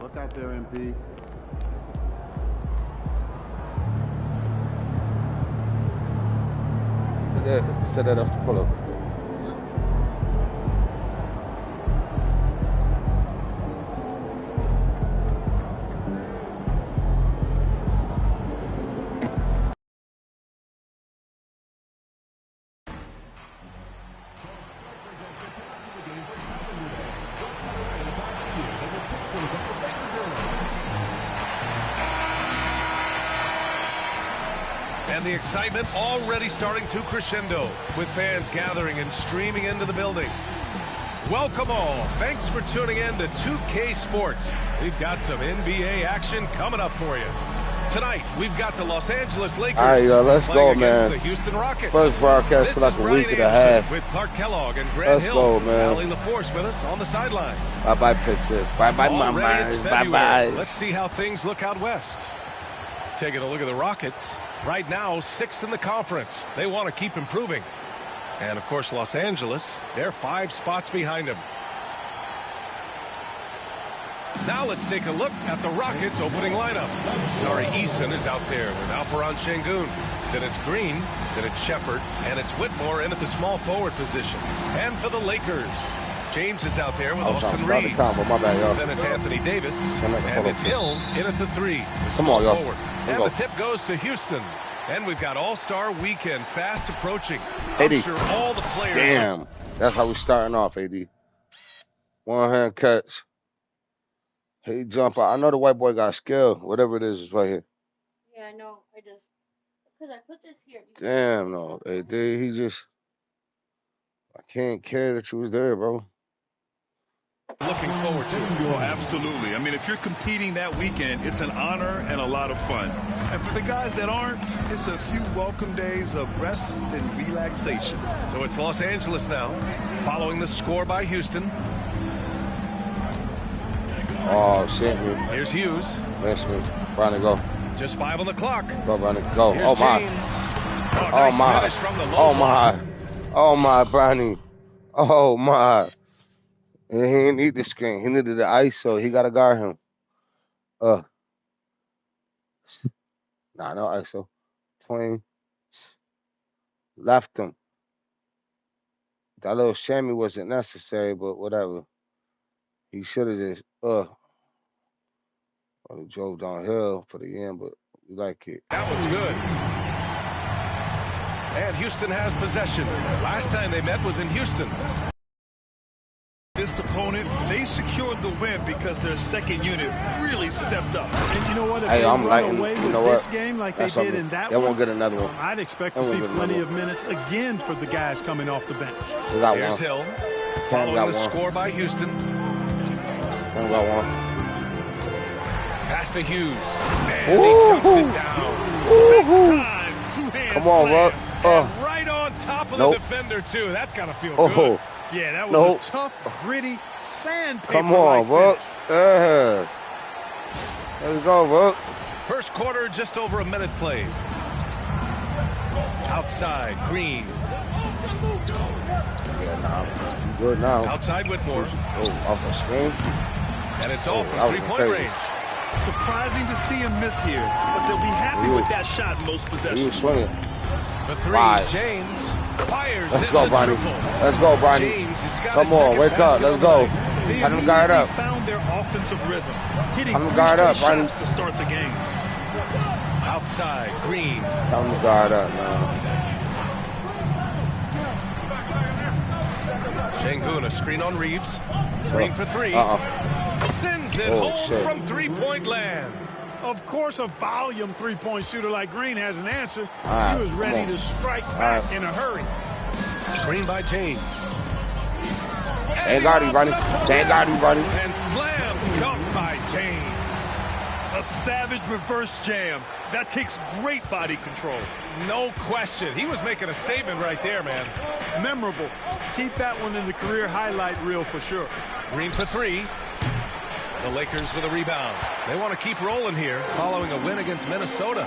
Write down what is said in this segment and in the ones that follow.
Look out there, MP. Set that off to pull up. And the excitement already starting to crescendo with fans gathering and streaming into the building. Welcome all. Thanks for tuning in to 2K Sports. We've got some NBA action coming up for you. Tonight, we've got the Los Angeles Lakers. All right, let's go, man. The Houston Rockets. First broadcast for like a week and a half. With Clark Kellogg and Grant Hill battling the force with us on the sidelines. Bye-bye, Princess. Bye-bye, Mama. Bye-bye. Let's see how things look out west. Taking a look at the Rockets. Right now, 6th in the conference. They want to keep improving. And, of course, Los Angeles, they're 5 spots behind them. Now let's take a look at the Rockets' opening lineup. Tari Eason is out there with Alperen Şengün. Then it's Green, then it's Shepard, and it's Whitmore in at the small forward position. And for the Lakers, James is out there with Austin Reeves. Then it's Anthony Davis, and it's Hill in at the 3. Come on, y'all. Forward. And the tip goes to Houston. And we've got All-Star Weekend fast approaching. I'm sure all the players... Damn. That's how we starting off, AD. One-hand catch. Hey, jumper. I know the white boy got skill. Whatever it is right here. Yeah, I know. I just... Because I put this here. Damn, no. AD, he just... I can't care that you was there, bro. Looking forward to it. Oh, absolutely. I mean, if you're competing that weekend, it's an honor and a lot of fun. And for the guys that aren't, it's a few welcome days of rest and relaxation. So it's Los Angeles now, following the score by Houston. Oh, shit, man. Here's Hughes. Yes, man. Brownie, go. Just 5 on the clock. Go, Brownie, go. Here's oh, my. James. Oh, nice my. Finish from the low Oh, my. Oh, my, Brownie. Oh, my. And he didn't need the screen. He needed the ISO. He got to guard him. Nah, no ISO. 20. Left him. That little shammy wasn't necessary, but whatever. He should have just, he drove downhill for the end, but we like it. That was good. And Houston has possession. Last time they met was in Houston. This opponent, they secured the win because their second unit really stepped up. And you know what? If hey, they I'm run lighting, away you with know this what? game like That's they did in that they one, won't get another one. I'd expect to see plenty of minutes again for the guys coming off the bench. Here's Hill, following the score by Houston. Got one. Pass to Hughes. And he cuts it down. Big time. Two-hand Come on, slam. bro. And right on top of the defender, too. That's got to feel good. Yeah, that was a tough, gritty, sandpaper. Come on, bro. Let's go, bro. First quarter, just over a minute played. Outside, Green. Yeah, nah, good now. Outside, Whitmore. Oh, off the screen. And it's all from three-point range. Surprising to see him miss here, but they'll be happy with that shot in most possessions. He was swinging. For 3, James fires. Let's go, Bronny. Let's go, Bronny. Come on, wake up. Let's go. Let him guard up. Found their offensive rhythm, hitting I'm 3 guard up, straight Ronnie. shots to start the game. Outside, Green. Time to guard up, man. Şengün, a screen on Reeves. Green for 3. Sends it Oh, home shit. from 3-point land. Of course, a volume three-point shooter like Green has an answer. right, He was ready come on. to strike back right. in a hurry. Screen by James. They got him, Ronnie. They got him, Ronnie. And slam dunk by James. A savage reverse jam. That takes great body control. No question. He was making a statement right there, man. Memorable. Keep that one in the career highlight reel for sure. Green for 3. The Lakers with a rebound. They want to keep rolling here following a win against Minnesota.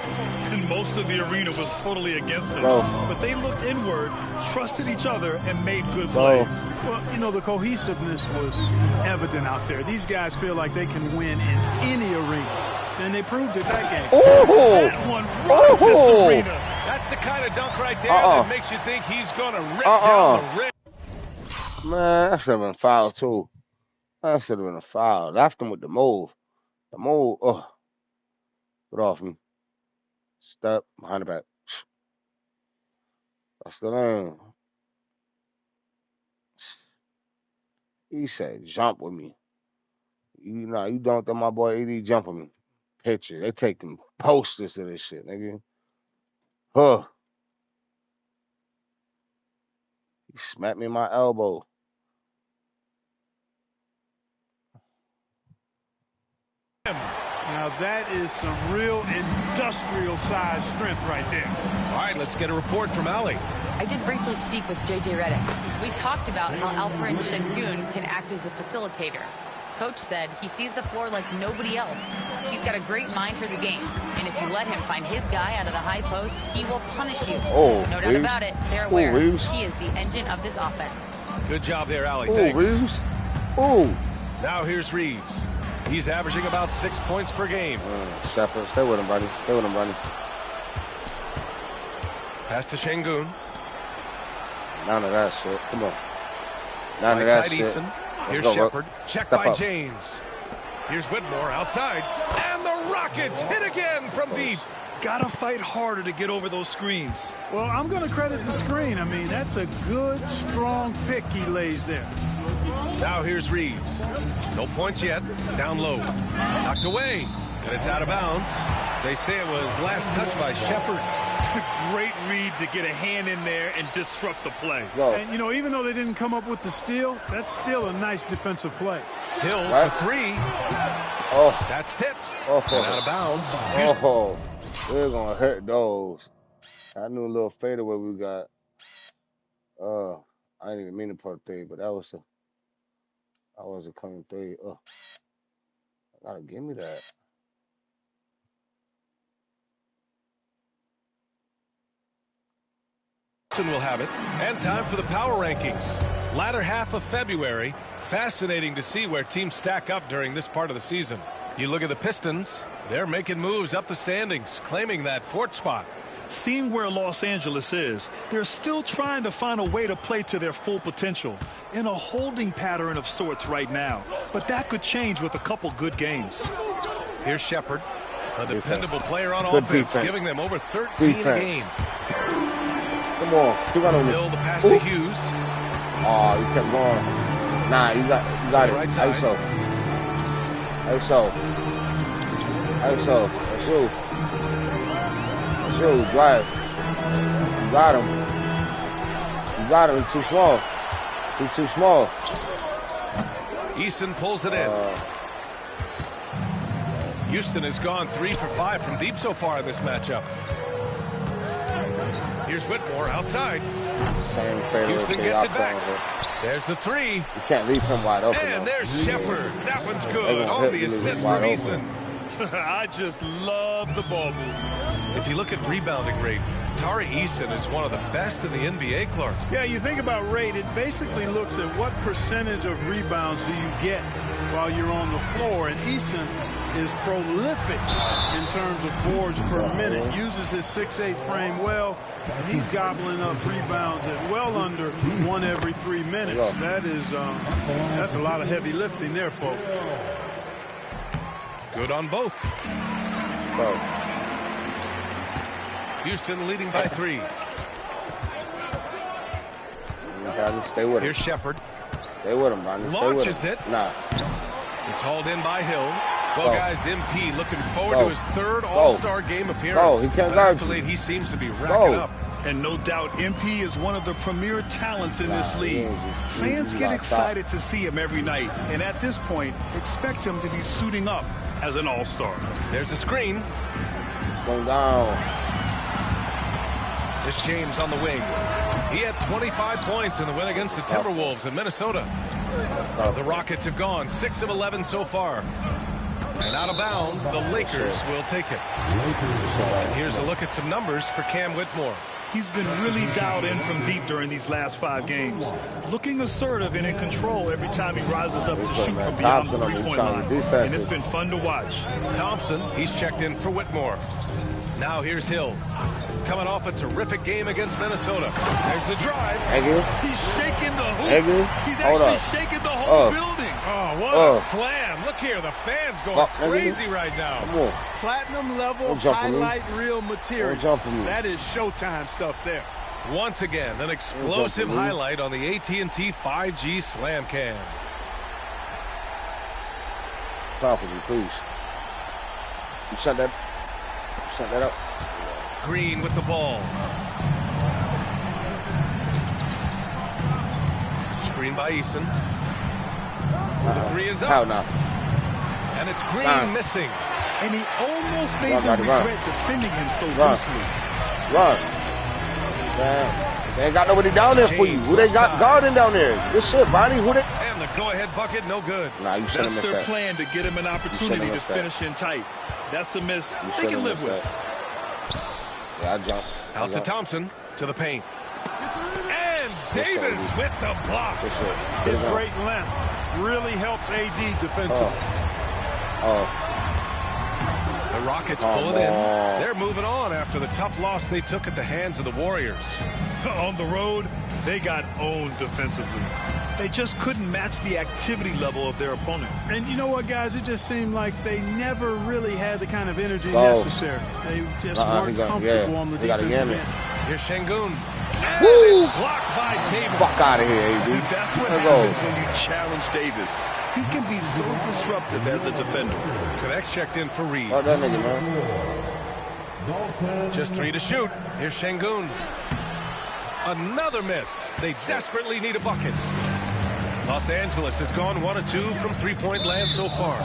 And most of the arena was totally against them. Go. But they looked inward, trusted each other, and made good Go. plays. Well, you know, the cohesiveness was evident out there. These guys feel like they can win in any arena. And they proved it that game. Oh! That one rocked this Oh! arena. That's the kind of dunk right there that makes you think he's going to rip down the rim. Man, that should have been foul, too. That should have been a foul. Left him with the move. The move, get off me. Step behind the back. That's the lane. He said, jump with me. You know, you don't think my boy AD jump with me. Picture. They taking posters of this shit, nigga. Huh. He smacked me in my elbow. Now that is some real industrial size strength right there. All right, let's get a report from Allie. I did briefly speak with J.J. Redick. We talked about how Alperen Şengün can act as a facilitator. Coach said he sees the floor like nobody else. He's got a great mind for the game. And if you let him find his guy out of the high post, he will punish you. Oh, no doubt Reeves. about it. They're aware. Reeves. He is the engine of this offense. Good job there, Allie. Ooh, Thanks. Reeves. Ooh. Now here's Reeves. He's averaging about 6 points per game. Shepard, stay with him, buddy. Stay with him, buddy. Pass to Şengün. None of that shit. Come on. None of that Outside shit. Eason. Here's go, Shepard. Checked by up. James. Here's Whitmore outside. And the Rockets hit again from deep. Gotta fight harder to get over those screens. Well, I'm going to credit the screen. I mean, that's a good, strong pick he lays there. Now here's Reeves. No points yet. Down low. Knocked away. And it's out of bounds. They say it was last touched by Shepard. Great read to get a hand in there and disrupt the play. Go. And, you know, even though they didn't come up with the steal, that's still a nice defensive play. Hill Right. for 3. Oh, That's tipped. oh, And out of bounds. Here's oh. We're going to hurt those. I knew a little fadeaway we got. I didn't even mean to put a three, but that was a clean three. Gotta give me that. will have it. And time for the power rankings. Latter half of February. Fascinating to see where teams stack up during this part of the season. You look at the Pistons. They're making moves up the standings, claiming that fourth spot. Seeing where Los Angeles is, they're still trying to find a way to play to their full potential in a holding pattern of sorts right now. But that could change with a couple good games. Here's Shepard, a dependable player on Good offense, defense. giving them over 13 a Defense. game. Come on. You got Hill, the pass to Hughes. Oh, you kept going. Nah, you got it. Right side. ISO. That's you. That's you. Drive. You got him. You got him. He's too small. He's too small. Eason pulls it in. Houston has gone 3 for 5 from deep so far in this matchup. Here's Whitmore outside. Same favorite. Houston gets it back. There's the 3. You can't leave him wide open. And though. there's Shepard. That one's They good gonna on hit the you assist wide from open. Eason. I just love the ball movement. If you look at rebounding rate, Tari Eason is one of the best in the NBA, Clark. Yeah, you think about rate, it basically looks at what percentage of rebounds do you get while you're on the floor. And Eason is prolific in terms of boards per minute. Uses his 6'8" frame well, and he's gobbling up rebounds at well under 1 every 3 minutes. That is, that's a lot of heavy lifting there, folks. Good on both. Go. Houston leading by 3. You gotta stay with him. Here's Shepard. Stay with him, Ronnie. Launches Stay with him. it. Nah. It's hauled in by Hill. Well, guys, MP looking forward Go. to his 3rd All-Star game appearance. Go. He can't An guard accolade you. he seems to be racking Go. up. And no doubt, MP is one of the premier talents in this league. Fans get excited to see him every night. And at this point, expect him to be suiting up as an all-star. There's a screen. Going down. It's James on the wing. He had 25 points in the win against the Timberwolves in Minnesota. The Rockets have gone 6 of 11 so far. And out of bounds, the Lakers will take it. And here's a look at some numbers for Cam Whitmore. He's been really dialed in from deep during these last 5 games. Looking assertive and in control every time he rises up to shoot from beyond the three-point line. And it's been fun to watch. Thompson, he's checked in for Whitmore. Now here's Hill. Coming off a terrific game against Minnesota. There's the drive. He's shaking the hoop. He's actually shaking the whole building. Oh, what a slam. Look here, the fans going crazy right now. Come on. Platinum level highlight reel material. That is Showtime stuff there. Once again, an explosive highlight on the AT&T 5G Slam Cam. Stop with me, please. You shut that up. Green with the ball. Screen by Eason. The 3 is up. Out now. And it's Green missing. And he almost made them regret defending him so loosely. Run. Man, they ain't got nobody down there for you. Who they got guarding down there? Good shit, Bonnie. Who they? And the go-ahead bucket, no good. Nah, you shouldn't That's miss their that. plan to get him an opportunity to finish in tight. That's a miss they can live with. Yeah, I jumped. Out to Thompson, to the paint. And Davis with the block. His great length really helps AD defensively. The Rockets pull it in. They're moving on after the tough loss they took at the hands of the Warriors. On the road, they got owned defensively. They just couldn't match the activity level of their opponent. And you know what, guys? It just seemed like they never really had the kind of energy necessary. They just weren't comfortable on the defensive end. Here's Şengün. And it's blocked by Davis. Fuck out of here, AD. That's what happens when you challenge Davis. He can be so disruptive as a defender. Connects checked in for Reed. Oh, that nigga, man. Just 3 to shoot. Here's Şengün. Another miss. They desperately need a bucket. Los Angeles has gone 1 of 2 from three-point land so far.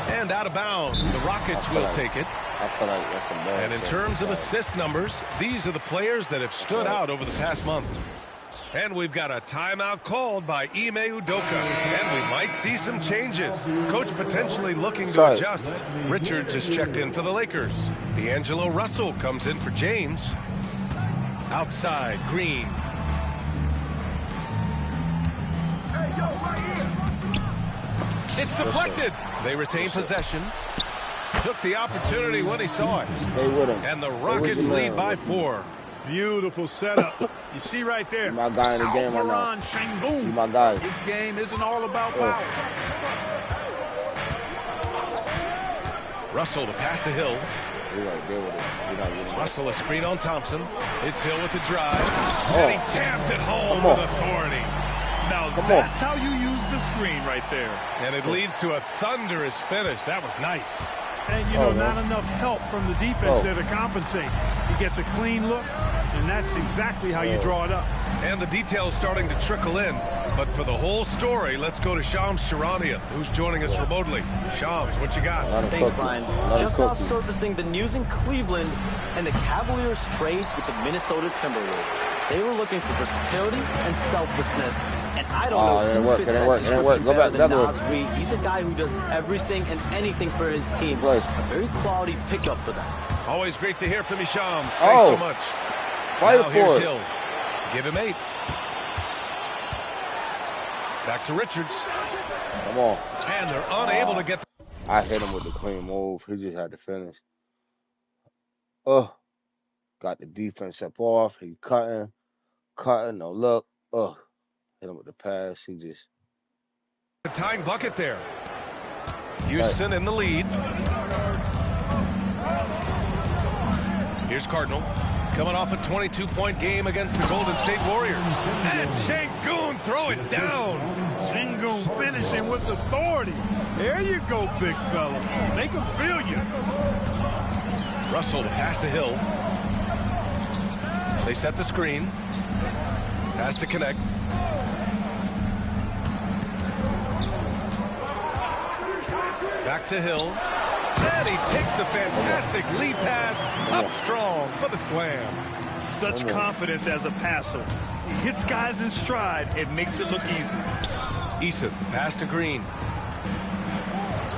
And out of bounds, the Rockets will take it. I feel like that's a bad And in terms of assist numbers, these are the players that have stood out over the past month. And we've got a timeout called by Ime Udoka. And we might see some changes. Coach potentially looking to adjust. Richards is checked in for the Lakers. D'Angelo Russell comes in for James. Outside, Green. It's deflected. They retain possession. Took the opportunity when he saw it. Stay with him. And the Rockets lead by 4. Beautiful setup. You see right there. My guy in the game right now. Alperen Şengün. My guy. This game isn't all about power. Russell, the pass to Hill. Russell, a screen on Thompson. It's Hill with the drive. And he jams it home with authority. Now, that's how you use the screen right there. And it leads to a thunderous finish. That was nice. And, you know, not enough help from the defense there to compensate. He gets a clean look, and that's exactly how you draw it up. And the details starting to trickle in. But for the whole story, let's go to Shams Charania, who's joining us remotely. Shams, what you got? Thanks, Brian. Just now surfacing the news in Cleveland and the Cavaliers' trade with the Minnesota Timberwolves. They were looking for versatility and selflessness. And I don't know who fits that description better than Naz Reid. He's a guy who does everything and anything for his team. A very quality pickup for them. Always great to hear from you, Shams. Thanks so much. Now here's Hill. Give him 8. Back to Richards. Come on. And they're unable to get. I hit him with the clean move. He just had to finish. Got the defense up off. He cutting, no look. Hit him with the pass. He just. The tying bucket there. Houston in the lead. Here's Cardinal. Coming off a 22-point game against the Golden State Warriors. And Sengun throw it down. Sengun finishing with authority. There you go, big fella. Make him feel you. Russell to pass to Hill. They set the screen. Pass to Connect. Back to Hill. And he takes the fantastic lead pass up strong for the slam. Such confidence as a passer. He hits guys in stride. It makes it look easy. Eason, pass to Green.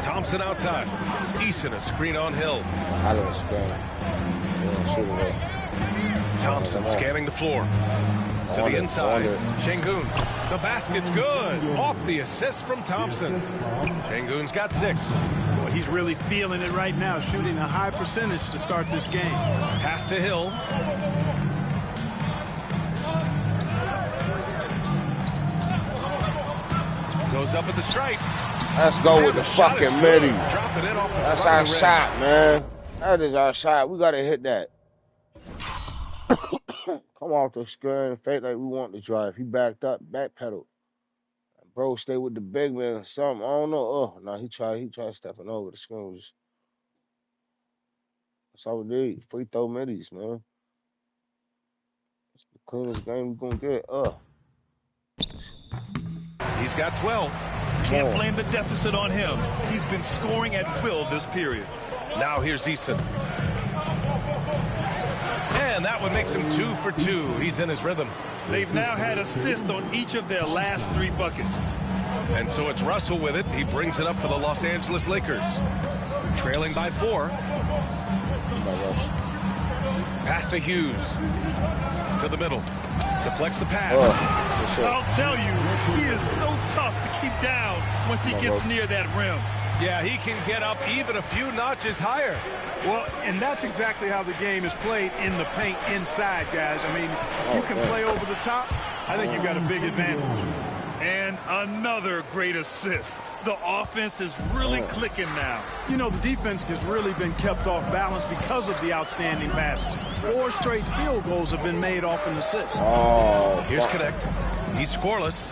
Thompson outside. Eason, a screen on Hill. I don't screen. Thompson scanning the floor. To the inside. Sengun. The basket's good. Off the assist from Thompson. Sengun's got 6. Well, he's really feeling it right now, shooting a high percentage to start this game. Pass to Hill. Goes up at the stripe. Let's go with the fucking midi. Dropping it off the That's our shot, man. That is our shot. We got to hit that. Come off the screen, fake like we want to drive. He backed up, backpedal. Bro, stay with the big man or something. I don't know. Oh, no, he tried stepping over the screen. That's all we need. Free throw middies, man. It's the cleanest game we're going to get. He's got 12. Can't blame the deficit on him. He's been scoring at will this period. Now here's Eason. And that one makes him 2 for 2. He's in his rhythm. They've now had assists on each of their last 3 buckets. And so it's Russell with it. He brings it up for the Los Angeles Lakers. Trailing by 4. Pass to Hughes. To the middle. Deflects the pass. I'll tell you, he is so tough to keep down once he gets near that rim. Yeah, he can get up even a few notches higher. Well, and that's exactly how the game is played in the paint inside, guys. I mean, if you can play over the top, I think you've got a big advantage. And another great assist. The offense is really clicking now. You know, the defense has really been kept off balance because of the outstanding passes. 4 straight field goals have been made off an assist. Here's Connect. He's scoreless.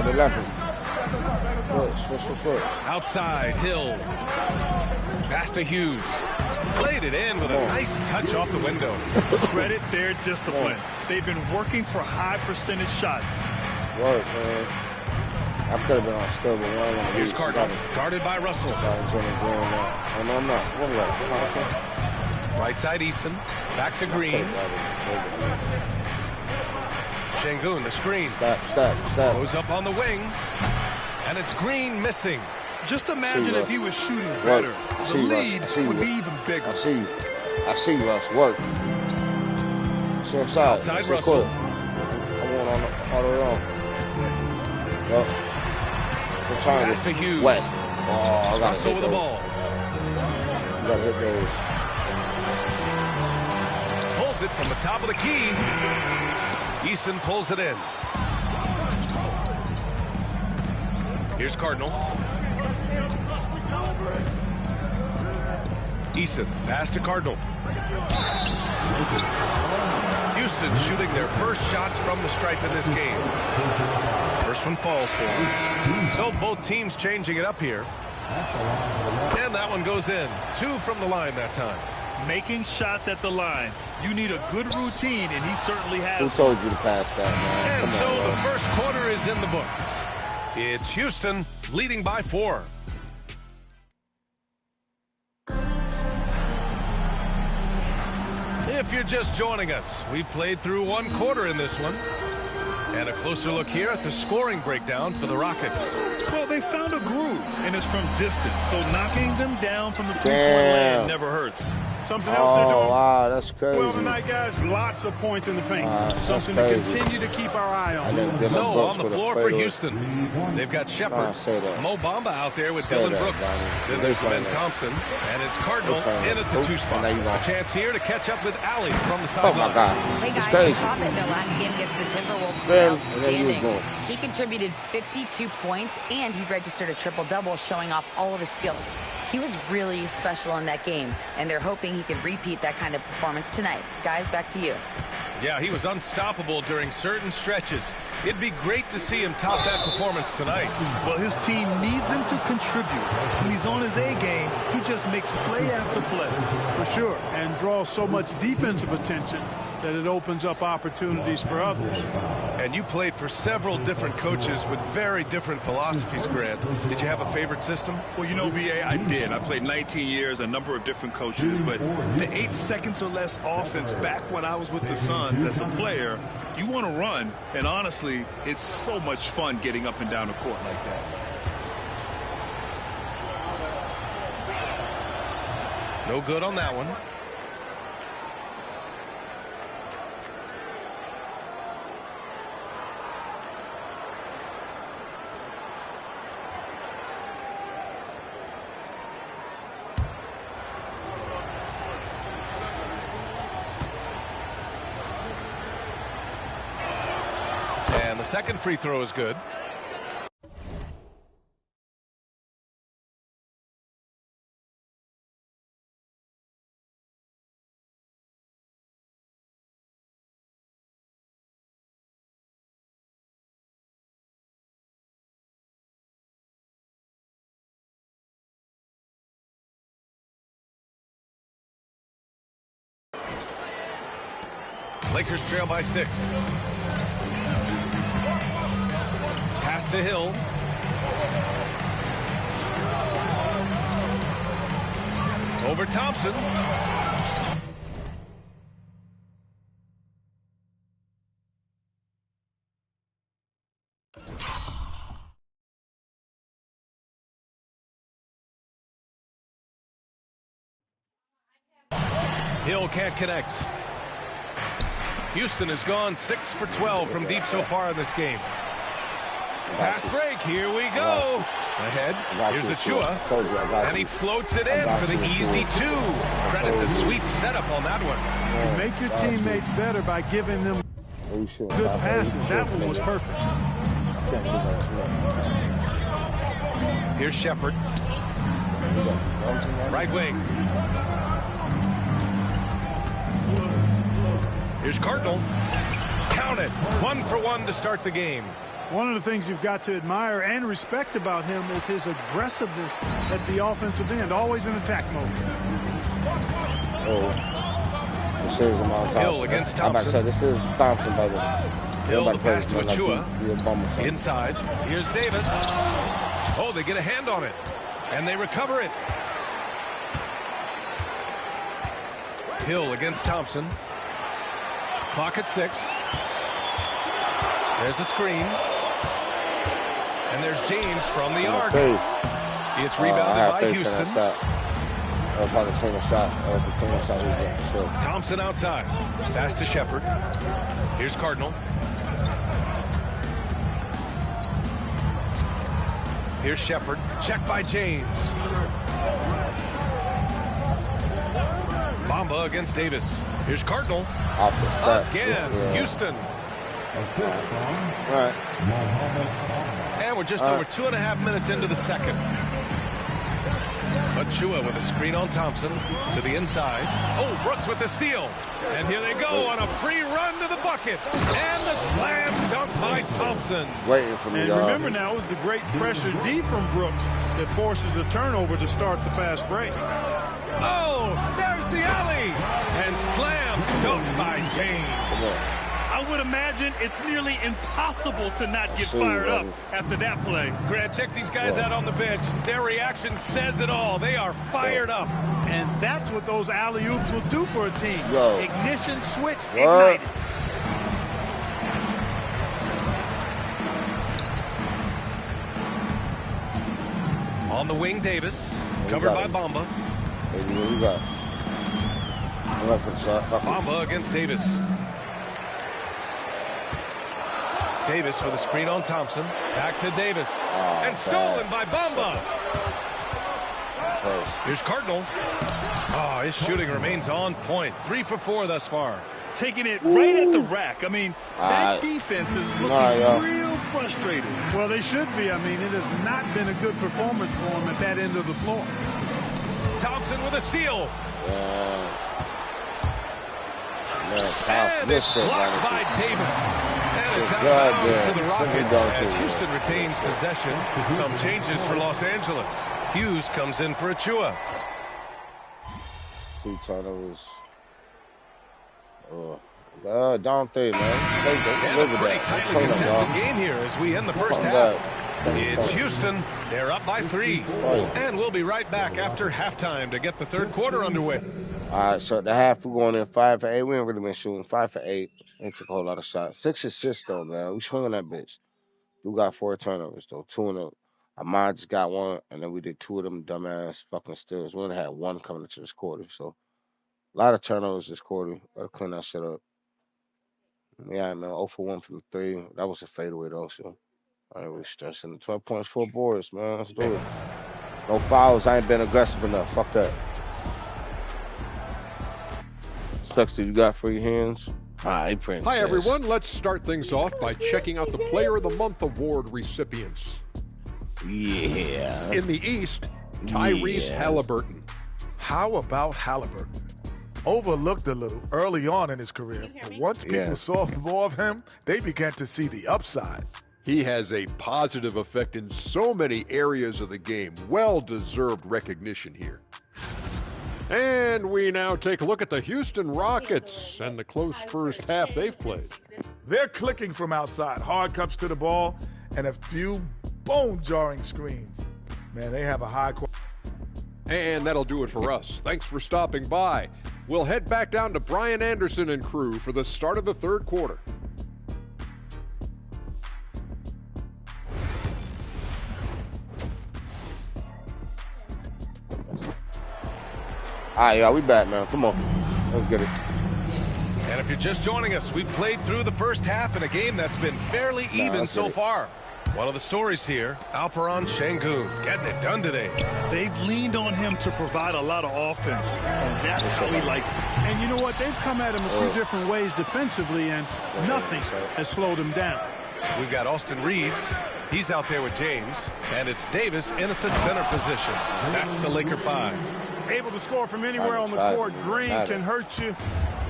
They left him. Foot. Outside, Hill. Pass to Hughes. Played it in with a nice touch off the window. Credit their discipline. They've been working for high percentage shots. Work, man. I could have been on still, but one. Here's Cardinal, guarded by Russell. I'm not. Right side, Eason. Back to Green. Sengun, the screen. Step. Goes up on the wing. And it's Green missing. Just imagine if he was shooting better. The lead would be even bigger. I see Russ. Work. Outside Russell. I'm on all the way on. Yep. Pass to Hughes. Wet. Russell with the ball. You gotta hit those. Pulls it from the top of the key. Eason pulls it in. Here's Cardinal. Eason, pass to Cardinal. Houston shooting their first shots from the stripe in this game. First one falls for them. So both teams changing it up here. And that one goes in. 2 from the line that time. Making shots at the line. You need a good routine, and he certainly has. Who told you to pass that, man? And so the first quarter is in the books. It's Houston leading by 4. If you're just joining us, we played through 1 quarter in this one. And a closer look here at the scoring breakdown for the Rockets. Well, they found a groove, and it's from distance, so knocking them down from the three-point land never hurts. Something else they're doing. Wow, that's crazy. Well, tonight, guys, lots of points in the paint. Something to continue to keep our eye on. So, on the floor for Houston, they've got Shepard, Mo Bamba out there with Dylan Brooks. Then there's Ben Thompson, and it's Cardinal in at the 2 spot. A chance here to catch up with Allie from the sideline. Oh, my God. Hey, guys, they caught it in their last game against the Timberwolves. Was outstanding. He contributed 52 points, and he registered a triple-double, showing off all of his skills. He was really special in that game, and they're hoping he can repeat that kind of performance tonight. Guys, back to you. Yeah, he was unstoppable during certain stretches. It'd be great to see him top that performance tonight. Well, his team needs him to contribute. When he's on his A game, he just makes play after play. For sure, and draws so much defensive attention that it opens up opportunities for others. And you played for several different coaches with very different philosophies, Grant. Did you have a favorite system? Well, you know, B.A., I did. I played 19 years, a number of different coaches, but the 8 seconds or less offense back when I was with the Suns as a player, you want to run, and honestly, it's so much fun getting up and down the court like that. No good on that one. And the second free throw is good. Lakers trail by 6. Pass to Hill. Over Thompson. Hill can't connect. Houston has gone 6 for 12 from deep so far in this game. Fast break, here we go. Ahead, here's Achua, and he floats it in for the easy 2. Credit the sweet setup on that one. You make your teammates better by giving them good passes. That one was perfect. Here's Shepard. Right wing. Here's Cardinal. Count it. 1 for 1 to start the game. One of the things you've got to admire and respect about him is his aggressiveness at the offensive end, always in attack mode. Hill against Thompson. I'm about to say, this is Thompson, brother. Hill the pass to Achua. Inside. Here's Davis. Oh, they get a hand on it. And they recover it. Hill against Thompson. Clock at 6. There's a screen. And there's James from the arc. It's rebounded by Houston. Thompson outside. Pass to Shepard. Here's Cardinal. Here's Shepard. Check by James. Bamba against Davis. Here's Cardinal. Again, Houston. Right. And we're just over 2.5 minutes into the second. Achua with a screen on Thompson to the inside. Oh, Brooks with the steal. And here they go on a free run to the bucket. And the slam dunk by Thompson. Waiting for me, and remember now, it was the great pressure D from Brooks that forces a turnover to start the fast break. Oh, there's the alley. And slam dunk by James. I would imagine it's nearly impossible to not get fired up after that play. Grant, check these guys out on the bench. Their reaction says it all. They are fired up. And that's what those alley-oops will do for a team. Ignition switch What? ignited. On the wing, Davis. Covered by Bamba. Bamba against Davis. Davis with a screen on Thompson. Back to Davis. And stolen by Bamba. Here's Cardinal. Oh, his shooting remains on point. 3 for 4 thus far. Taking it right at the rack. I mean, that defense is looking real frustrated. Well, they should be. I mean, it has not been a good performance for them at that end of the floor. Thompson with a steal. And it's blocked by Davis. And it's out of bounds to the Rockets as Houston retains possession. Some changes for Los Angeles. Hughes comes in for Achua. 2 turnovers. Dante, man. And a pretty tightly contested game here as we end the first half. It's Houston. They're up by 3. And we'll be right back after halftime to get the third quarter underway. All right, so at the half, we're going in 5 for 8. We ain't really been shooting 5 for 8. They took a whole lot of shots. 6 assists, though, man. We swinging that bitch. We got 4 turnovers, though. 2 in them. Ahmad just got 1, and then we did 2 of them dumbass fucking steals. We only had 1 coming into this quarter, so a lot of turnovers this quarter. Gotta clean that shit up. Yeah, man. 0 for 1 from 3. That was a fadeaway, though, so I ain't really stressing. 12 points, 4 boards, man. Let's do it. No fouls. I ain't been aggressive enough. Fuck that. Sexton, you got free hands? Hi, everyone. Let's start things off by checking out the Player of the Month award recipients. Yeah. In the East, Tyrese Halliburton. How about Halliburton? Overlooked a little early on in his career, but once people saw more of him, they began to see the upside. He has a positive effect in so many areas of the game. Well-deserved recognition here. And we now take a look at the Houston Rockets and the close first half they've played. They're clicking from outside, hard cuts to the ball, and a few bone-jarring screens. Man, they have a high quality. And that'll do it for us. Thanks for stopping by. We'll head back down to Brian Anderson and crew for the start of the third quarter. All right, y'all, we back, man. Come on. Let's get it. And if you're just joining us, we played through the first half in a game that's been fairly even so far. One of the stories here, Alperen Sengun getting it done today. They've leaned on him to provide a lot of offense, and that's how he likes it. And you know what? They've come at him a few different ways defensively, and nothing has slowed him down. We've got Austin Reeves. He's out there with James, and it's Davis in at the center position. That's the Laker 5. Able to score from anywhere on the court. Green can hurt you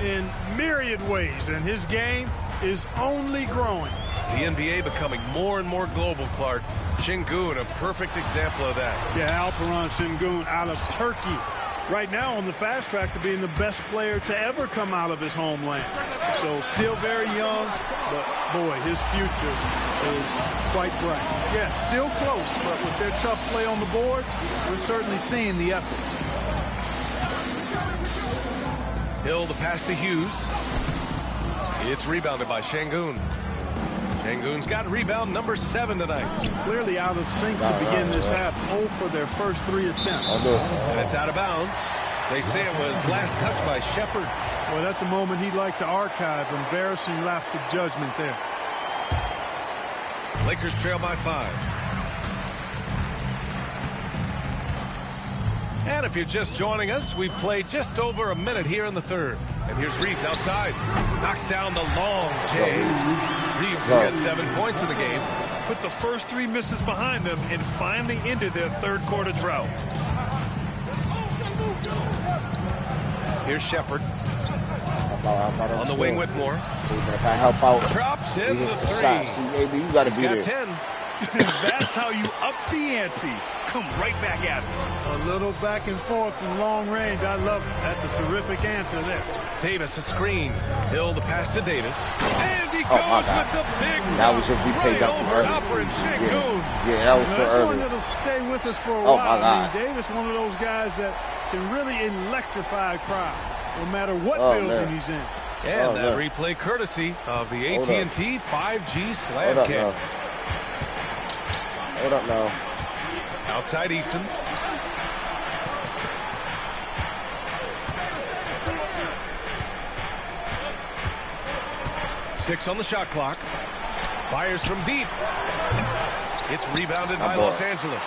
in myriad ways, and his game is only growing. The NBA becoming more and more global, Clark. Sengun, a perfect example of that. Yeah, Alperen Sengun out of Turkey. Right now on the fast track to being the best player to ever come out of his homeland. So still very young, but boy, his future is quite bright. Yeah, still close, but with their tough play on the boards, we're certainly seeing the effort. Hill, the pass to Hughes. It's rebounded by Sengun. Sengun's got rebound number 7 tonight. Clearly out of sync to begin this half. 0 for their first 3 attempts. And it's out of bounds. They say it was last touched by Shepard. Well, that's a moment he'd like to archive. Embarrassing lapse of judgment there. Lakers trail by 5. And if you're just joining us, we've played just over a minute here in the third. And here's Reeves outside. Knocks down the long J. Reeves has got 7 points in the game. Put the first 3 misses behind them and finally ended their third quarter drought. Here's Shepard. On the wing, Whitmore. If I help out, drops in the 3. See, you got to be there. 10. That's how you up the ante. Come right back at it. A little back and forth from long range. I love it. That's a terrific answer there. Davis a screen. Hill the pass to Davis. And he goes with the big that was if we paid up for early. Yeah, that was for that's early. One that'll stay with us for a while. I mean, Davis, one of those guys that can really electrify a crowd, no matter what building he's in. And that replay courtesy of the AT&T 5G Slam Kick. Hold up now. Outside Eason. Six on the shot clock. Fires from deep. It's rebounded by Los Angeles.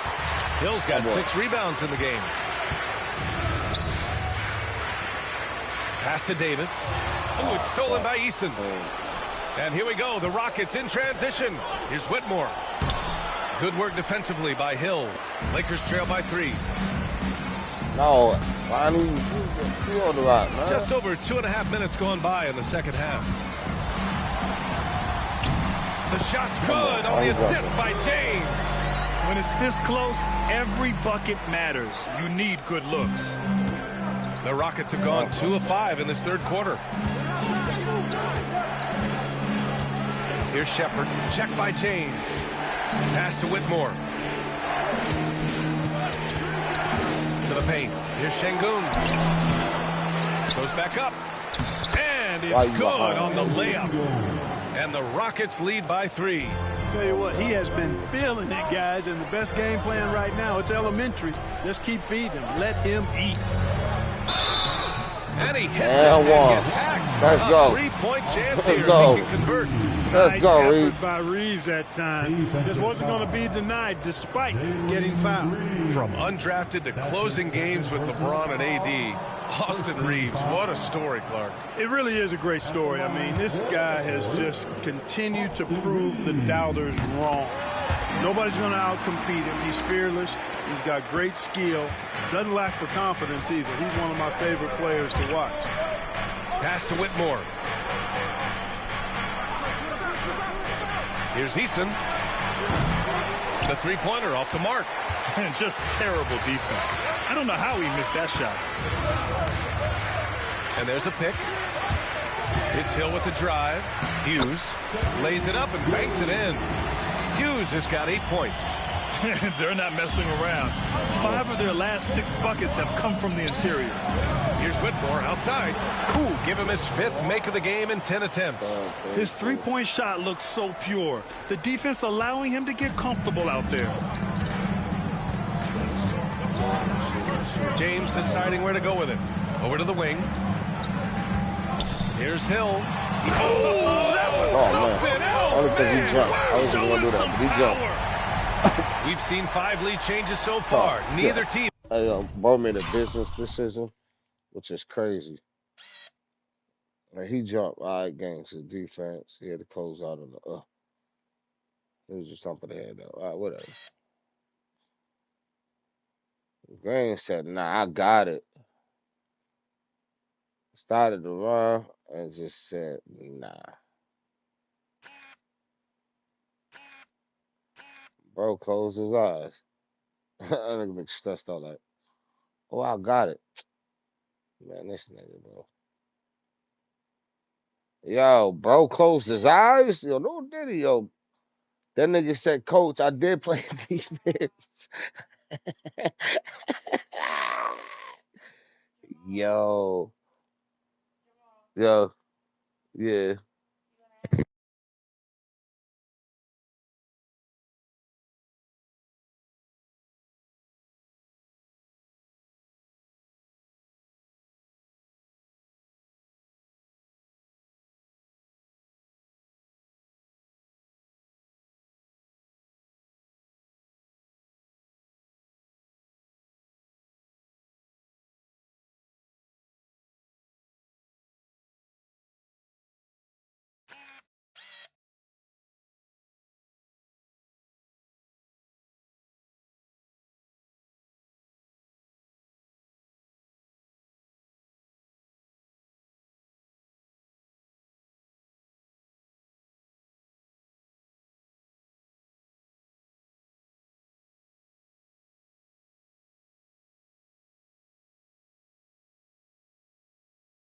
Hill's got 6 rebounds in the game. Pass to Davis. Oh, it's stolen by Eason. And here we go. The Rockets in transition. Here's Whitmore. Good work defensively by Hill. Lakers trail by 3. No, I need you on the rock, man. Just over 2.5 minutes gone by in the second half. The shot's good on the assist by James. When it's this close, every bucket matters. You need good looks. The Rockets have gone 2 of 5 in this third quarter. Here's Shepard. Check by James. Pass to Whitmore. To the paint. Here's Şengün. Goes back up. And it's good on the layup. And the Rockets lead by 3. Tell you what, he has been feeling it, guys, and the best game plan right now, it's elementary. Just keep feeding him. Let him eat. And he hits it and gets hacked. Let's go. 3-point chance here. Go. He can convert. Nice effort by Reeves that time. This wasn't going to be denied despite getting fouled. From undrafted to closing games with LeBron and AD, Austin Reeves, what a story, Clark. It really is a great story. I mean, this guy has just continued to prove the doubters wrong. Nobody's going to outcompete him. He's fearless. He's got great skill. Doesn't lack for confidence either. He's one of my favorite players to watch. Pass to Whitmore. Here's Easton. The three-pointer off the mark. And just terrible defense. I don't know how he missed that shot. And there's a pick. It's Hill with the drive. Hughes lays it up and banks it in. Hughes has got 8 points. They're not messing around. 5 of their last 6 buckets have come from the interior. Here's Whitmore outside. Cool. Give him his 5th make of the game in 10 attempts. His three-point shot looks so pure. The defense allowing him to get comfortable out there. James deciding where to go with it. Over to the wing. Here's Hill. Oh, that was something else. Only because he jumped. I wasn't going to do that, but he jumped. We've seen 5 lead changes so far. Neither team. Bo made a business decision, which is crazy. Like, he jumped all right games to defense. He had to close out on the He was just thumping the head though. All right, whatever. Green said, nah, I got it. Started to run and just said, nah. Bro closed his eyes. I didn't get stressed out like, oh, I got it. Man, this nigga, bro. Yo, bro closed his eyes. Yo, no did he, yo. That nigga said, coach, I did play defense. Yo. Yeah.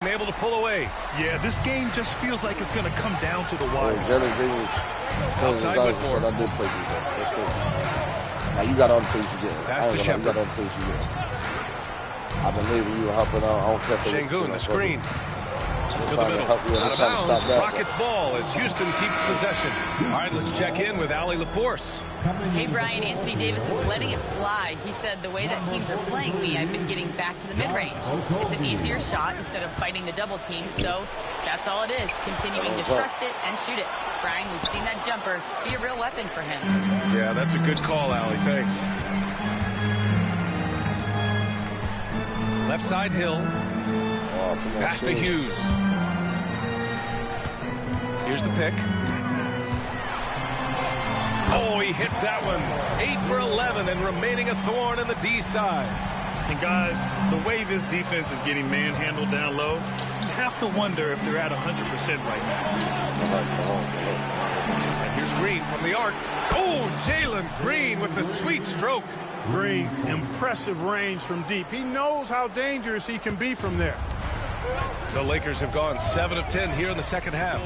Able to pull away. Yeah, this game just feels like it's going to come down to the wire. Outside Whitmore. I did play defense. That's cool. Now you got all the things you did. Pass to Shepard. You got all the things you did. I believe you were helping out. I don't care for Şengün, the screen. To the middle. Out of bounds. Rockets ball as Houston keeps possession. All right, let's check in with Allie LaForce. Hey, Brian, Anthony Davis is letting it fly. He said, the way that teams are playing me, I've been getting back to the mid-range. It's an easier shot instead of fighting the double team, so that's all it is, continuing to trust it and shoot it. Brian, we've seen that jumper be a real weapon for him. Yeah, that's a good call, Allie. Thanks. Left side, Hill. Pass to Hughes. Here's the pick. Oh, he hits that one. 8 for 11 and remaining a thorn in the D side. And guys, the way this defense is getting manhandled down low, you have to wonder if they're at 100% right now. And here's Green from the arc. Oh, Jalen Green with the sweet stroke. Green, impressive range from deep. He knows how dangerous he can be from there. The Lakers have gone 7 of 10 here in the second half.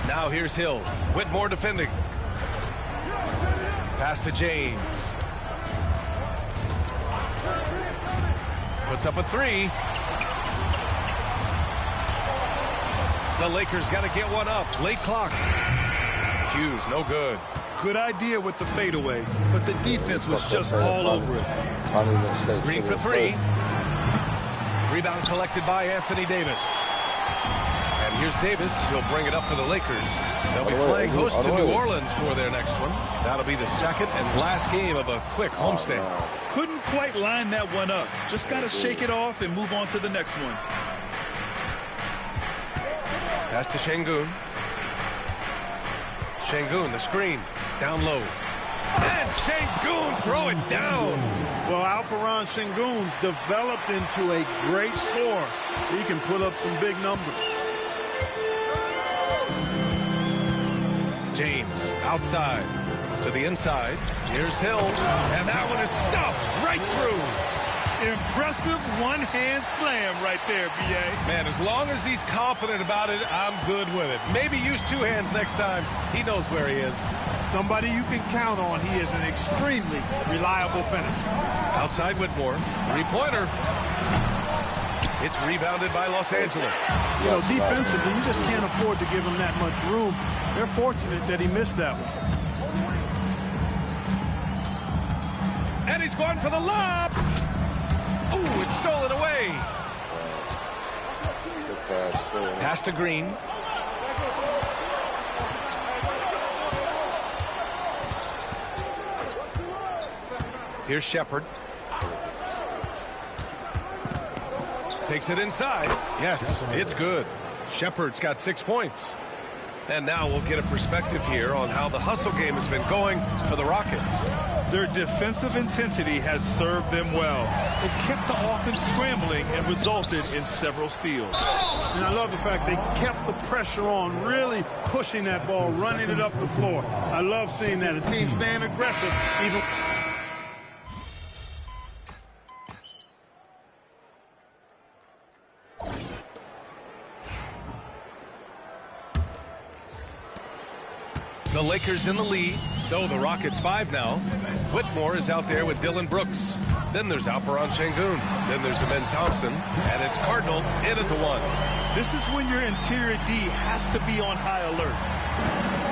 Now here's Hill. Whitmore defending. Pass to James. Puts up a 3. The Lakers got to get one up. Late clock. Hughes, no good. Good idea with the fadeaway, but the defense was just all over it. Green for 3. Rebound collected by Anthony Davis. And here's Davis. He'll bring it up for the Lakers. They'll be playing host to New Orleans for their next one. That'll be the second and last game of a quick homestand. Couldn't quite line that one up. Just got to shake it off and move on to the next one. Pass to Şengün. Şengün, the screen. Down low. And Şengün throw it down. Well, Alperen Şengün's developed into a great scorer. He can put up some big numbers. James outside to the inside. Here's Hill. And that one is stuffed right through. Impressive one-hand slam right there, B.A. Man, as long as he's confident about it, I'm good with it. Maybe use 2 hands next time. He knows where he is. Somebody you can count on. He is an extremely reliable finisher. Outside Whitmore. 3-pointer. It's rebounded by Los Angeles. You know, defensively, you just can't afford to give him that much room. They're fortunate that he missed that one. And he's going for the lob. Oh, it's stolen away. Pass to Green. Here's Shepherd. Takes it inside. Yes, it's good. Shepherd's got 6 points. And now we'll get a perspective here on how the hustle game has been going for the Rockets. Their defensive intensity has served them well. It kept the offense scrambling and resulted in several steals. And I love the fact they kept the pressure on, really pushing that ball, running it up the floor. I love seeing that. A team staying aggressive, even... The Lakers in the lead, so the Rockets 5 now. Whitmore is out there with Dylan Brooks. Then there's Alperen Şengün. Then there's Amen Thompson. And it's Cardinal in at the 1. This is when your interior D has to be on high alert.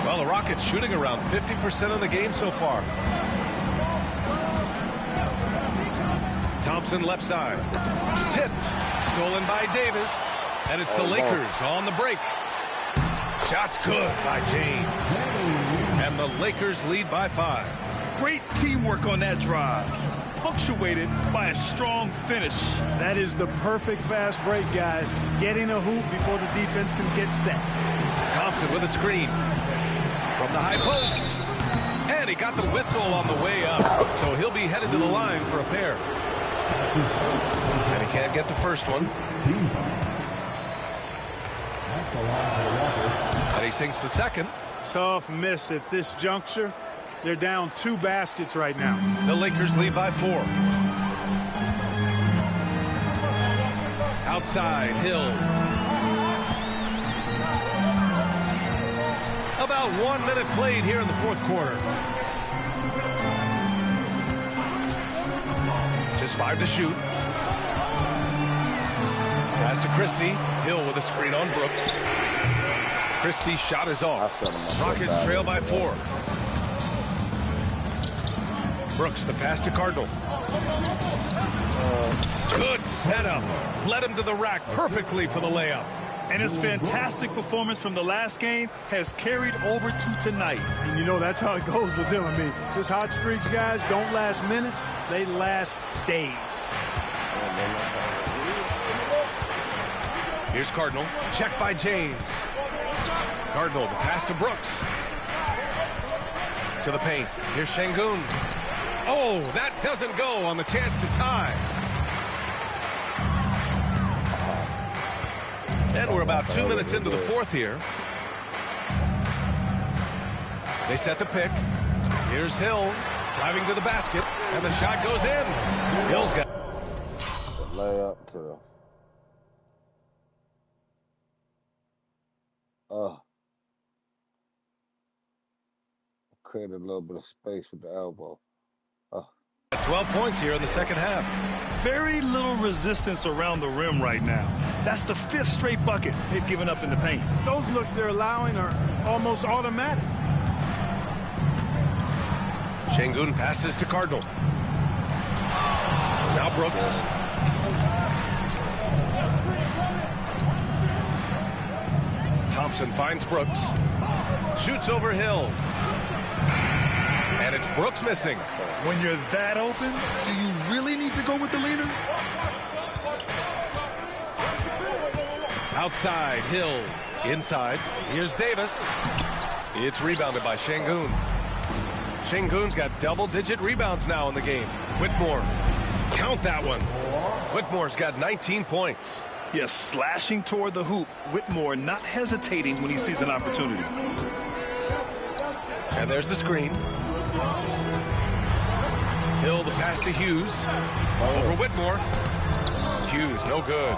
Well, the Rockets shooting around 50% of the game so far. Thompson left side. Tipped. Stolen by Davis. And it's the Lakers on the break. Shot's good by James. And the Lakers lead by 5. Great teamwork on that drive. Punctuated by a strong finish. That is the perfect fast break, guys. Getting a hoop before the defense can get set. Thompson with a screen. From the high post. And he got the whistle on the way up. So he'll be headed to the line for a pair. And he can't get the first one. And he sinks the second. Tough miss at this juncture. They're down 2 baskets right now. The Lakers lead by 4. Outside, Hill. About 1 minute played here in the 4th quarter. Just 5 to shoot. Pass to Christie. Hill with a screen on Brooks. Christie's shot is off. Rockets trail by 4. Brooks, the pass to Cardinal. Good setup. Led him to the rack perfectly for the layup. And his fantastic performance from the last game has carried over to tonight. And you know, that's how it goes with him. I mean, his hot streaks, guys, don't last minutes. They last days. Here's Cardinal. Check by James. Cardinal, the pass to Brooks. To the paint. Here's Şengün. Oh, that doesn't go on the chance to tie. And we're about 2 minutes into the fourth here. They set the pick. Here's Hill driving to the basket, and the shot goes in. Hill's got the layup to the created a little bit of space with the elbow. 12 points here in the second half. Very little resistance around the rim right now. That's the 5th straight bucket they've given up in the paint. Those looks they're allowing are almost automatic. Şengün passes to Cardinal. Now Brooks. Thompson finds Brooks. Shoots over Hill. And it's Brooks missing. When you're that open, do you really need to go with the leader? Outside, Hill. Inside, here's Davis. It's rebounded by Şengün. Şengün's got double-digit rebounds now in the game. Whitmore, count that one. Whitmore's got 19 points. Yes, slashing toward the hoop. Whitmore not hesitating when he sees an opportunity. And there's the screen. Hill, the pass to Hughes. Over Whitmore. Hughes, no good.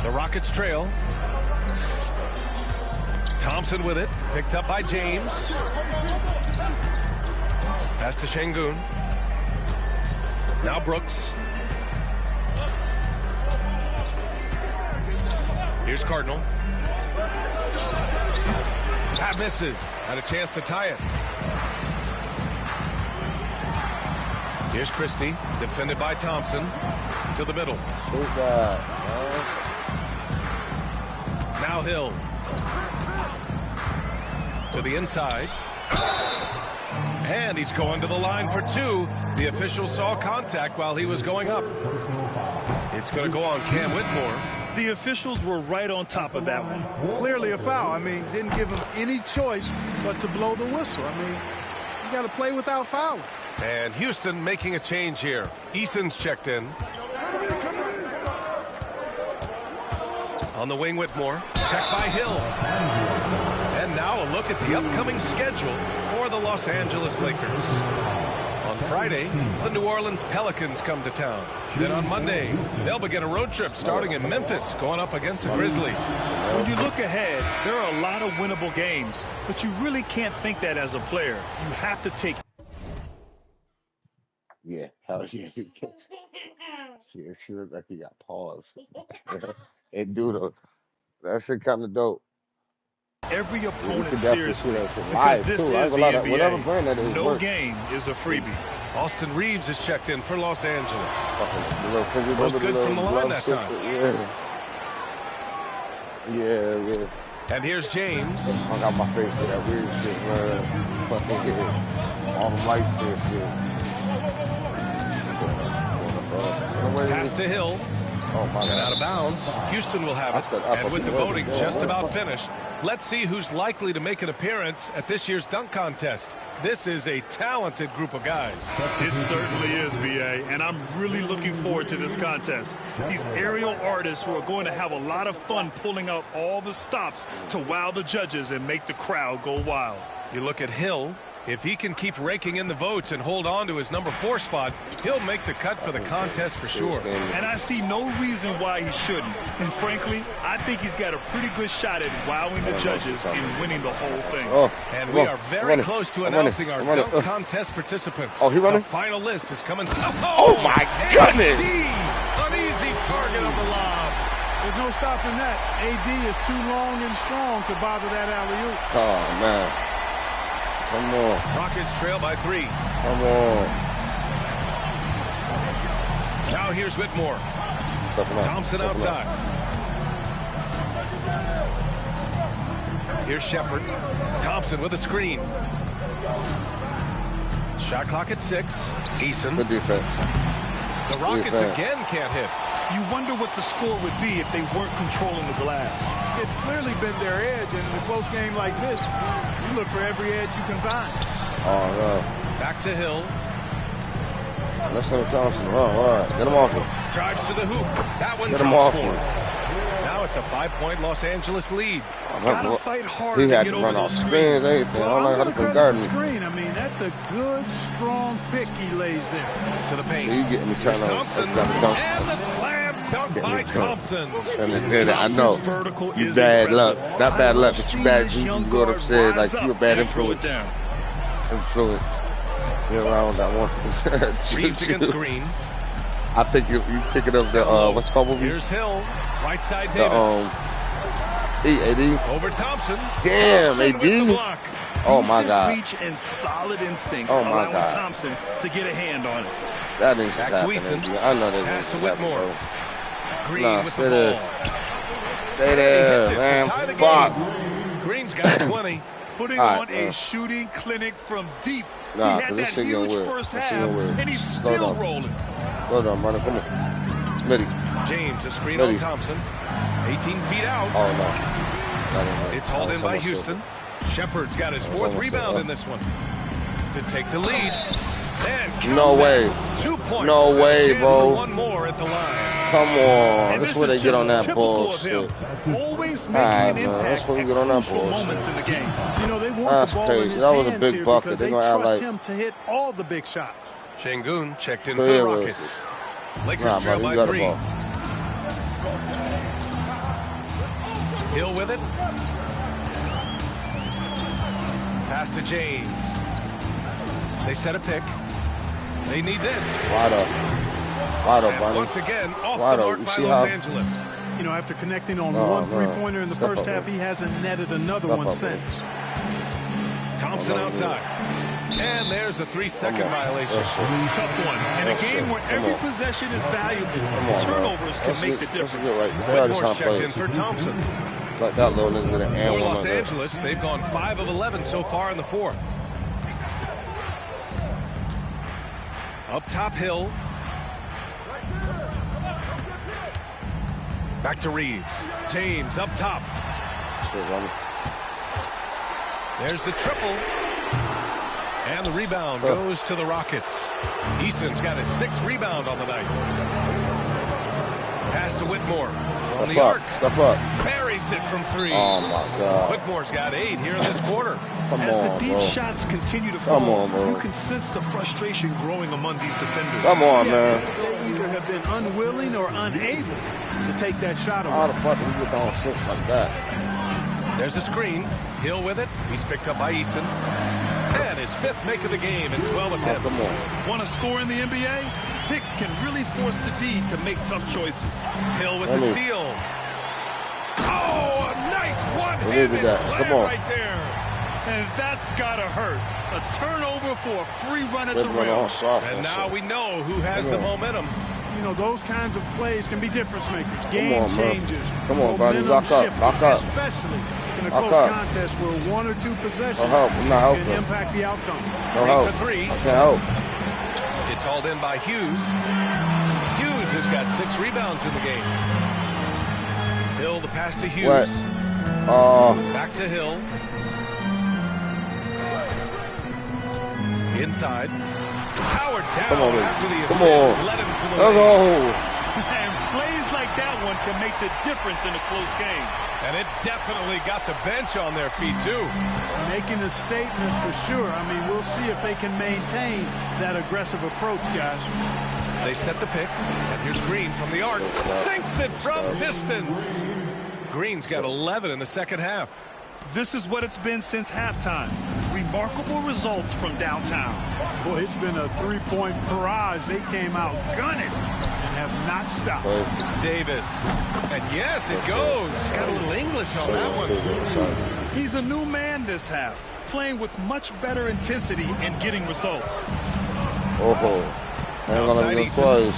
The Rockets trail. Thompson with it. Picked up by James. Pass to Şengün. Now Brooks. Here's Cardinal. That misses. Had a chance to tie it. Here's Christie, defended by Thompson. To the middle. Now Hill. To the inside. And he's going to the line for two. The official saw contact while he was going up. It's going to go on Cam Whitmore. The officials were right on top of that one. Clearly a foul. I mean, didn't give him any choice but to blow the whistle. I mean, you got to play without fouling. And Houston making a change here. Eason's checked in. On the wing, Whitmore. Checked by Hill. And now a look at the upcoming schedule for the Los Angeles Lakers. On Friday, the New Orleans Pelicans come to town. Then on Monday, they'll begin a road trip starting in Memphis, going up against the Grizzlies. When you look ahead, there are a lot of winnable games, but you really can't think that as a player. You have to take. Yeah, hell yeah. Yeah, she looked like he got paws. And dude, that shit kind of dope. Every opponent seriously, because this is the NBA. No game is a freebie. Austin Reeves is checked in for Los Angeles. Was good from the line that time. Yeah. And here's James. I got my face for that weird shit, man. All the lights and shit. Pass to Hill. Oh my God. And out of bounds. Houston will have it. And with the voting just about finished, let's see who's likely to make an appearance at this year's dunk contest. This is a talented group of guys. It certainly is, B.A., and I'm really looking forward to this contest. These aerial artists who are going to have a lot of fun pulling out all the stops to wow the judges and make the crowd go wild. You look at Hill. If he can keep raking in the votes and hold on to his number 4 spot, he'll make the cut for the contest for sure. And I see no reason why he shouldn't. And frankly, I think he's got a pretty good shot at wowing the judges and winning the whole thing. And we are very close to announcing our dunk contest participants. Oh, he running? The final list is coming. Oh my goodness! An easy target on the lob. There's no stopping that. AD is too long and strong to bother that alley-oop. Oh, man. Come on. Rockets trail by 3. Come on. Now here's Whitmore. Thompson outside. Here's Shepherd. Thompson with a screen. Shot clock at 6. Eason. Good defense. The Rockets again can't hit. You wonder what the score would be if they weren't controlling the glass. It's clearly been their edge, and in a close game like this, you look for every edge you can find. Oh, no. Back to Hill. Listen to Thompson. All right. Get him off him. Drives to the hoop. That one Get him drops off for him. Now it's a 5-point Los Angeles lead. Gotta fight hard He to had get to over run off those screens, everything. I don't know how to credit guard the me. screen. I mean, that's a good, strong pick he lays there. To the paint. You getting me Here's turnovers. Thompson. And the slam dunk by Thompson. And it did it. I know. You bad luck. Not bad luck, but you bad juju. You know what I'm saying? Like, you a bad influence. Influence. You're around that one. Reeves against Green. I think you thinking of the, what's it called movie? Here's Hill. Right side Davis. AD. Over Thompson. Damn, Thompson AD. with the block. Oh, my God. Reach and solid instincts, Oh, my allowing God. Thompson to get a hand on it. That needs to Back to happen. Eason. AD. I know that Pass to needs happen, Whitmore. bro. Green Nah, with stay the there. ball. Stay He there, hits it to man. tie the Fuck. game. Green's got 20. Putting All right, on a shooting clinic from deep. Nah, he 'cause had this that shit getting huge weird. first This shit half, getting weird. and he's Slow still down. rolling. Go down, brother. Come on. Smitty. James, a screen Ready. on Thompson. 18 feet out. Oh, no. It's hauled in by Houston. Shepard's got his fourth rebound in this one to take the lead. And No way. 2 points. No and a way, chance bro. for one more at the line. Come on. And That's this where they is get just on that typical of him. bullshit. Always making Alright, an man. impact That's what we at get on that crucial bullshit. moments in the game. You know, they want That's the ball crazy. in his That was a hands big here bucket. because They they gonna act trust like- him to hit all the big shots. Şengün checked in Go for the ahead, Will. Rockets. Lakers Nah, trail brother, by you got the 3. ball. Hill with it. Pass to James. They set a pick. They need this. Wide up. Wide up, And Bonnie. once again, off Wide the up. mark You by see Los how- Angeles. You know, after connecting on Oh, one man. three-pointer in the Step first up, half, man. he hasn't netted another Step one up, since. Thompson outside. And there's a 3-second Come on. violation. That's it. Tough one. In a That's game it. where Come every on. possession is valuable, Come on, turnovers bro. can make the Let's difference. get right. They already Whitmore's trying to checked in play. for Thompson. Like that little nigga with an and For one Los like that. Angeles, they've gone 5 of 11 so far in the fourth. Up top, Hill. Back to Reeves. James up top. Shit, Ronnie. There's the triple. And the rebound goes to the Rockets. Eason's got his 6th rebound on the night. Pass to Whitmore from Step the up. arc. Step up. Buries it from 3. Oh, my God. Whitmore's got 8 here in this quarter. Come As the on, deep bro. shots continue to Come fall, on, bro. you can sense the frustration growing among these defenders. Come on, man. They either have been unwilling or unable to take that shot How away. the fuck do we get on shit like that? There's a screen. Hill with it. He's picked up by Eason. And his 5th make of the game in 12 Oh, attempts. come on. Want to score in the NBA? Picks can really force the D to make tough choices. Hill with Let the me- steal. Oh, a nice We one-handed needed that. slam Come on. right there. And that's got to hurt. A turnover for a free run at the Whitmore rim. on soft. And now we know who has Come the on. momentum. You know, those kinds of plays can be difference makers, on, game bro. changers. Come on, buddy. momentum Lock up. shifters, Lock up. especially in a Lock close up. contest where 1 or 2 possessions No help. I'm not can helping. impact the outcome. No Green help. for 3. I can't help. It's hauled in by Hughes. Hughes has got 6 rebounds in the game. Hill, the pass to Hughes. What? Back to Hill. Inside. Howard down Come on, man. after the Come assist. on. Led him to the Let's lane. go. And plays like that one can make the difference in a close game. And it definitely got the bench on their feet, too. Making a statement for sure. I mean, we'll see if they can maintain that aggressive approach, guys. They set the pick. And here's Green from the arc. Sinks it from distance. Green's got 11 in the second half. This is what it's been since halftime. Remarkable results from downtown. Boy, it's been a three-point barrage. They came out gunning and have not stopped. Davis. And yes, it goes. Got a little English on that one. He's a new man this half, playing with much better intensity and getting results. Oh, ain't gonna Outside be Eason. close.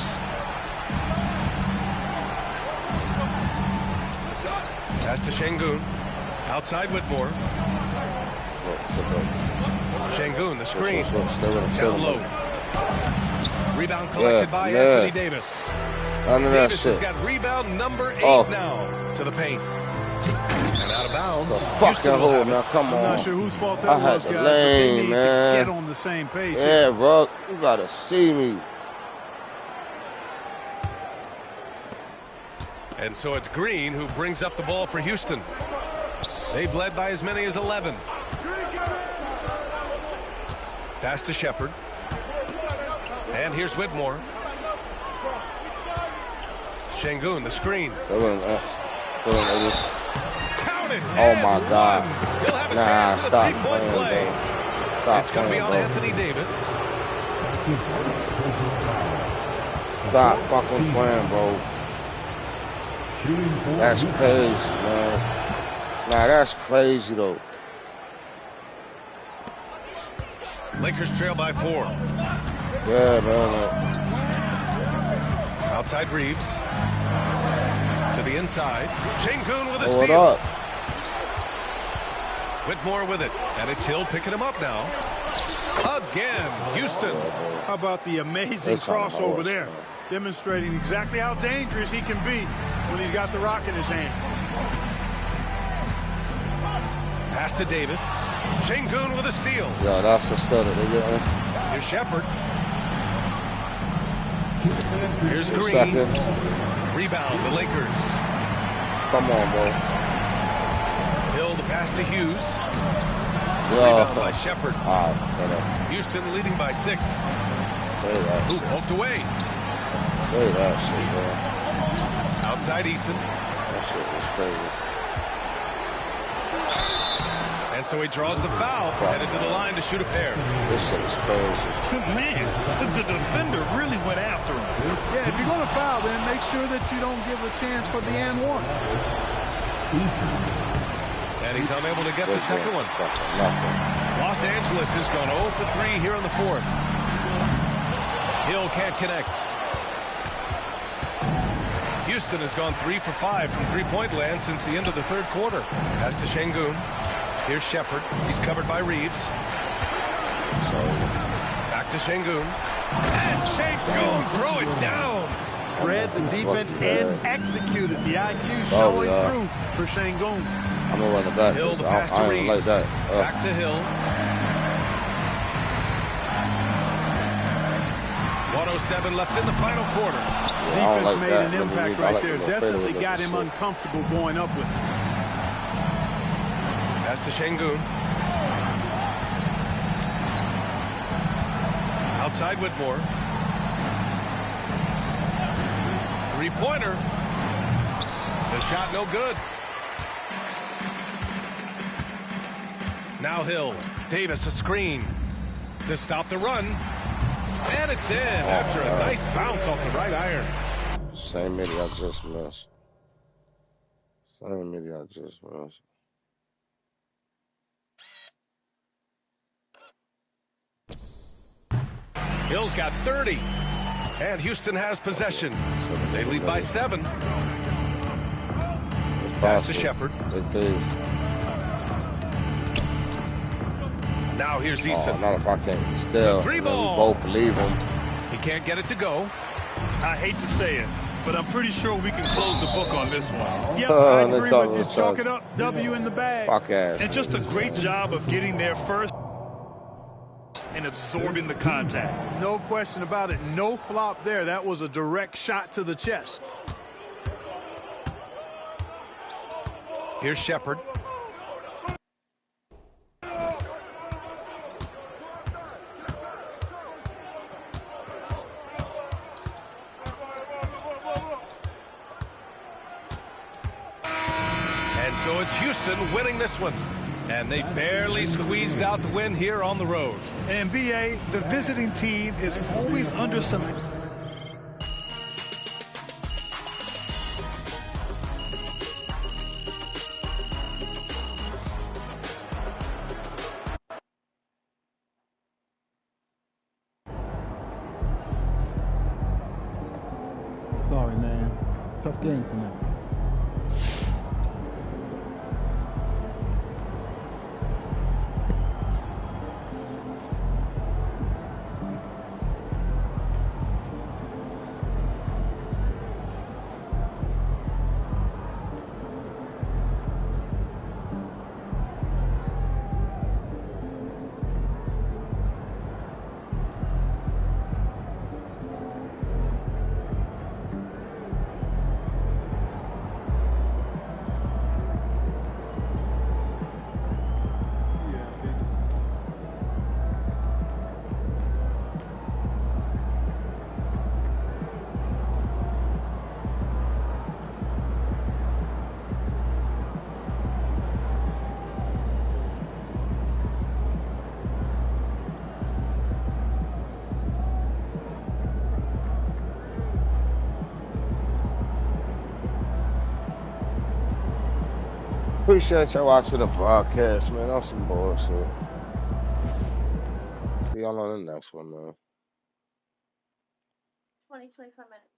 Pass to Şengün. Outside Whitmore. Şengün, the screen. Down low. Rebound collected by Anthony Davis. None of that Davis shit. has got rebound number 8 Oh. now to the paint. And out of bounds. The fucking Houston will hole have now, it. come I'm on. not sure whose fault I that had was, the guys, but they lane, need man. to get on the same page. Yeah, bro, you gotta see me. And so it's Green who brings up the ball for Houston. They've led by as many as 11. Pass to Shepard. And here's Whitmore. Şengün, the screen. Counted. Oh my God. He'll have a chance at a stop three-point playing, play. Stop It's going to be on bro. Anthony Davis. Stop fucking playing, bro. That's crazy, man. Nah, that's crazy, though. Lakers trail by 4. Yeah, man. Outside Reeves. To the inside. Şengün with a What steal. up? Whitmore with it. And it's Hill picking him up now. Again, Houston. How about the amazing crossover there? Demonstrating exactly how dangerous he can be when he's got the rock in his hand. Pass to Davis. Şengün with a steal. Yeah, that's the study. Here's Shepard. Here's 2 Green. seconds. Rebound, the Lakers. Come on, bro. Hill the pass to Hughes. Yeah. Rebound by Shepard. Ah, Houston leading by 6. say that. Who poked away. Say that shit, bro. Outside Eason. That shit was crazy. And so he draws the foul. Headed to the line to shoot a pair. This shit is crazy. Man, the defender really went after him. Yeah, if you're going to foul, then make sure that you don't give a chance for the and one. And he's unable to get the second one. Los Angeles has gone 0 for 3 here in the 4th. Hill can't connect. Houston has gone 3 for 5 from three-point land since the end of the 3rd quarter. Pass to Şengün. Here's Shepard. He's covered by Reeves. Back to Şengün. And Şengün throw it down. Read the defense and executed. The IQ showing through for Şengün. I'm gonna run it back. Hill the pass to I Reeves. ain't like that. Back to Hill. 1:07 left in the final quarter. Defense like made that. an impact right there. Definitely got him uncomfortable going up with it. Pass to Şengün. Outside Whitmore. Three-pointer. The shot no good. Now Hill. Davis a screen to stop the run. And it's in after a nice bounce off the right iron. Same midi I just missed. Same midi I just missed. Hill's got 30. And Houston has possession. They lead by 7. Pass to Shepard. Now here's Eason. Not if I can't still. Three ball. We both leave him. He can't get it to go. I hate to say it, but I'm pretty sure we can close the book on this one. Yep, I agree with you. Chalk it up. W in the bag. Fuck ass. And just a great job of getting there first and absorbing the contact. No question about it. No flop there. That was a direct shot to the chest. Here's Shepard. And so it's Houston winning this one. And they barely squeezed out the win here on the road. And BA, the visiting team is always under some... Sorry, man. Tough game tonight. appreciate y'all watching the broadcast, man. On some bullshit. See y'all on the next one, man. 20, 25 minutes.